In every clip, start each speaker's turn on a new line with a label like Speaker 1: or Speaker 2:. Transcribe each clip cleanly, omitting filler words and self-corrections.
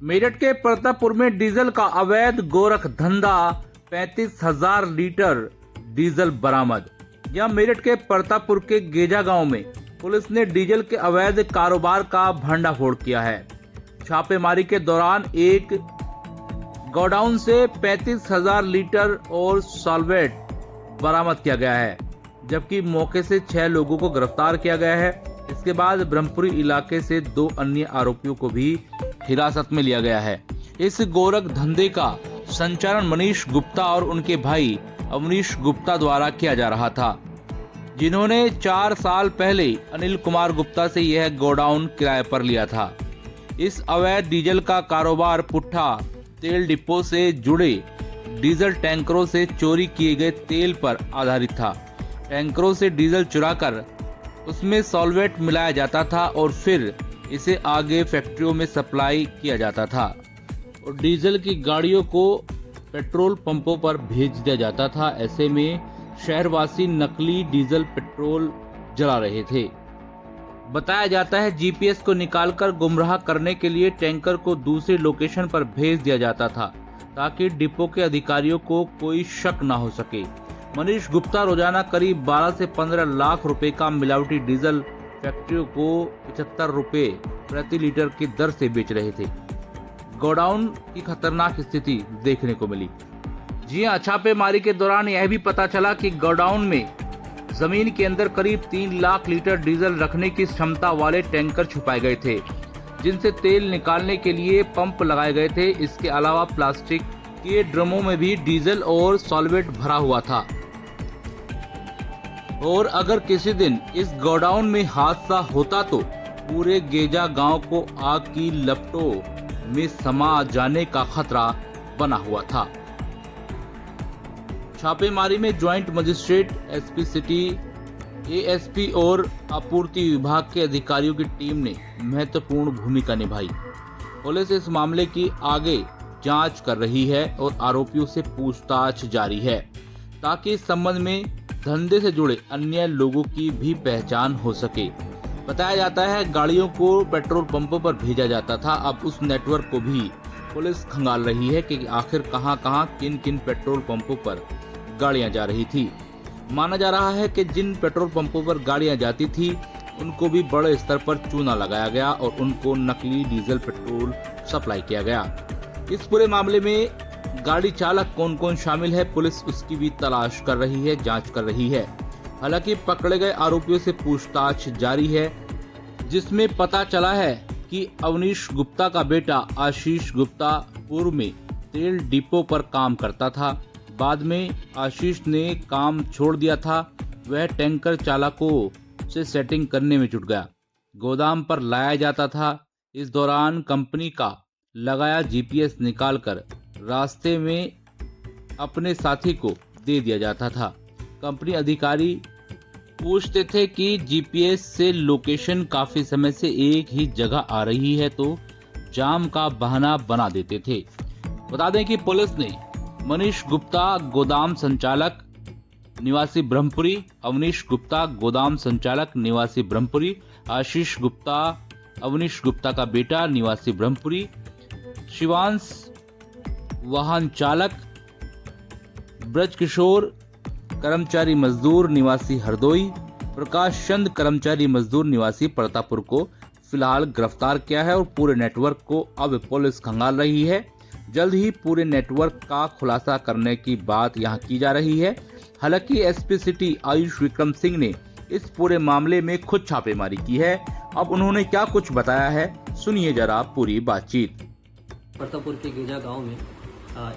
Speaker 1: मेरठ के प्रतापपुर में डीजल का अवैध गोरख धंधा, 35,000 लीटर डीजल बरामद। यहां मेरठ के प्रतापपुर के गेजा गांव में पुलिस ने डीजल के अवैध कारोबार का भंडाफोड़ किया है। छापेमारी के दौरान एक गोडाउन से 35,000 लीटर और सॉल्वेट बरामद किया गया है, जबकि मौके से 6 लोगों को गिरफ्तार किया गया है। इसके बाद ब्रह्मपुरी इलाके से 2 अन्य आरोपियों को भी हिरासत में लिया गया है। इस गोरख धंधे का संचालन मनीष गुप्ता और उनके भाई अवनीश गुप्ता द्वारा किया जा रहा था, जिन्होंने 4 साल पहले अनिल कुमार गुप्ता से यह गोडाउन किराए पर लिया था। इस अवैध डीजल का कारोबार पुट्ठा तेल डिपो से जुड़े डीजल टैंकरों से चोरी किए गए तेल पर आधारित था। टैंकरों से डीजल चुराकर उसमें सॉल्वेट मिलाया जाता था और फिर इसे आगे फैक्ट्रियों में सप्लाई किया जाता था और डीजल की गाड़ियों को पेट्रोल पंपों पर भेज दिया जाता था। ऐसे में शहरवासी नकली डीजल पेट्रोल जला रहे थे। बताया जाता है जीपीएस को निकालकर गुमराह करने के लिए टैंकर को दूसरे लोकेशन पर भेज दिया जाता था, ताकि डिपो के अधिकारियों को कोई शक न हो सके। मनीष गुप्ता रोजाना करीब 12 से 15 लाख रुपए का मिलावटी डीजल फैक्ट्रियों को 75 रुपए प्रति लीटर की दर से बेच रहे थे। गोडाउन की खतरनाक स्थिति देखने को मिली। जी हां, छापेमारी के दौरान यह भी पता चला कि गोडाउन में जमीन के अंदर करीब 3 लाख लीटर डीजल रखने की क्षमता वाले टैंकर छुपाए गए थे, जिनसे तेल निकालने के लिए पंप लगाए गए थे। इसके अलावा प्लास्टिक के ड्रमों में भी डीजल और सॉल्वेट भरा हुआ था। और अगर किसी दिन इस गोडाउन में हादसा होता तो पूरे गेजा गांव को आग की लपटों में समा जाने का खतरा बना हुआ था। छापेमारी में joint magistrate, SP city, ASP और आपूर्ति विभाग के अधिकारियों की टीम ने महत्वपूर्ण भूमिका निभाई। पुलिस इस मामले की आगे जांच कर रही है और आरोपियों से पूछताछ जारी है, ताकि इस संबंध में धंधे से जुड़े अन्य लोगों की भी पहचान हो सके। बताया जाता है गाड़ियों को पेट्रोल पंपों पर भेजा जाता था। अब उस नेटवर्क को भी पुलिस खंगाल रही है कि आखिर कहां-कहां किन-किन पेट्रोल पंपों पर गाड़ियां जा रही थी। माना जा रहा है कि जिन पेट्रोल पंपों पर गाड़ियां जाती थी उनको भी बड़े स्तर पर चूना लगाया गया और उनको नकली डीजल पेट्रोल सप्लाई किया गया। इस पूरे मामले में गाड़ी चालक कौन कौन शामिल है, पुलिस उसकी भी तलाश कर रही है, जांच कर रही है। हालांकि पकड़े गए आरोपियों से पूछताछ जारी है, जिसमें पता चला है कि अवनीश गुप्ता का बेटा आशीष गुप्ता पूर्व में तेल डिपो पर काम करता था। बाद में आशीष ने काम छोड़ दिया था। वह टैंकर चालकों से सेटिंग करने में जुट गया। गोदाम पर लाया जाता था। इस दौरान कंपनी का लगाया जीपीएस निकालकर रास्ते में अपने साथी को दे दिया जाता था। कंपनी अधिकारी पूछते थे कि जीपीएस से लोकेशन काफी समय से एक ही जगह आ रही है, तो जाम का बहाना बना देते थे। बता दें कि पुलिस ने मनीष गुप्ता गोदाम संचालक निवासी ब्रह्मपुरी, अवनीश गुप्ता गोदाम संचालक निवासी ब्रह्मपुरी, आशीष गुप्ता अवनीश गुप्ता का बेटा निवासी ब्रह्मपुरी, शिवांश वाहन चालक, ब्रजकिशोर कर्मचारी मजदूर निवासी हरदोई, प्रकाश चंद कर्मचारी मजदूर निवासी प्रतापपुर को फिलहाल गिरफ्तार किया है और पूरे नेटवर्क को अब पुलिस खंगाल रही है। जल्द ही पूरे नेटवर्क का खुलासा करने की बात यहां की जा रही है। हालांकि एसपी सिटी आयुष विक्रम सिंह ने इस पूरे मामले में खुद छापेमारी की है। अब उन्होंने क्या कुछ बताया है, सुनिए जरा पूरी बातचीत।
Speaker 2: प्रतापपुर के गेजा गांव में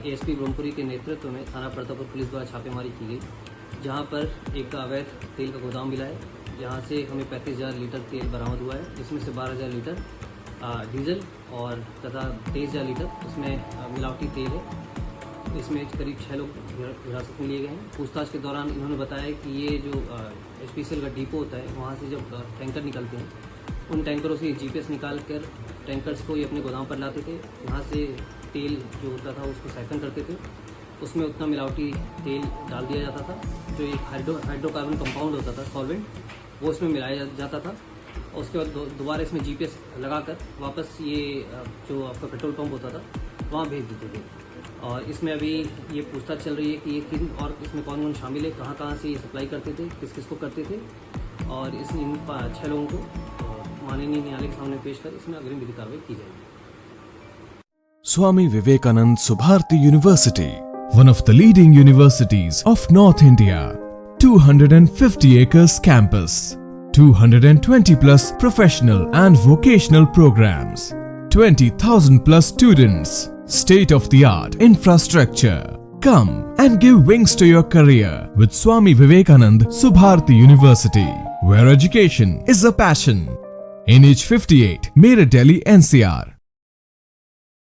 Speaker 2: एएसपी ब्रह्मपुरी के नेतृत्व में थाना प्रतापपुर पुलिस द्वारा छापेमारी की गई, जहां पर एक अवैध तेल का गोदाम मिला है, जहां से हमें 35,000 लीटर तेल बरामद हुआ है। इसमें से 12,000 लीटर डीजल और तथा 23,000 लीटर इसमें मिलावटी तेल है। इसमें करीब 6 लोग हिरासत में लिए गए हैं। पूछताछ के दौरान इन्होंने बताया कि ये जो एचपीसीएल का डिपो होता है, वहाँ से जब टैंकर निकलते हैं, उन टैंकरों से जीपीएस निकाल कर टैंकर्स को ये अपने गोदाम पर लाते थे। वहाँ से तेल जो होता था उसको सैफन करते थे। उसमें उतना मिलावटी तेल डाल दिया जाता था। जो एक हाइड्रोकार्बन कंपाउंड होता था, सॉल्वेंट, वो उसमें मिलाया जाता था और उसके बाद दोबारा इसमें GPS लगाकर वापस ये जो आपका पेट्रोल पंप होता था वहाँ भेज देते थे। और इसमें अभी ये पूछताछ चल रही है कि ये किन और इसमें कौन कौन शामिल है, कहाँ कहाँ से ये सप्लाई करते थे, किस किस को करते थे, और इन 6 लोगों को माननीय न्यायालय के सामने पेश कर इसमें अग्रिम विधि कार्रवाई की जाएगी।
Speaker 3: Swami Vivekanand Subharti University, one of the leading universities of North India. 250 acres campus, 220 plus professional and vocational programs, 20,000 plus students, state of the art infrastructure. Come and give wings to your career with Swami Vivekanand Subharti University, where education is a passion. NH 58, Meerut, Delhi, NCR.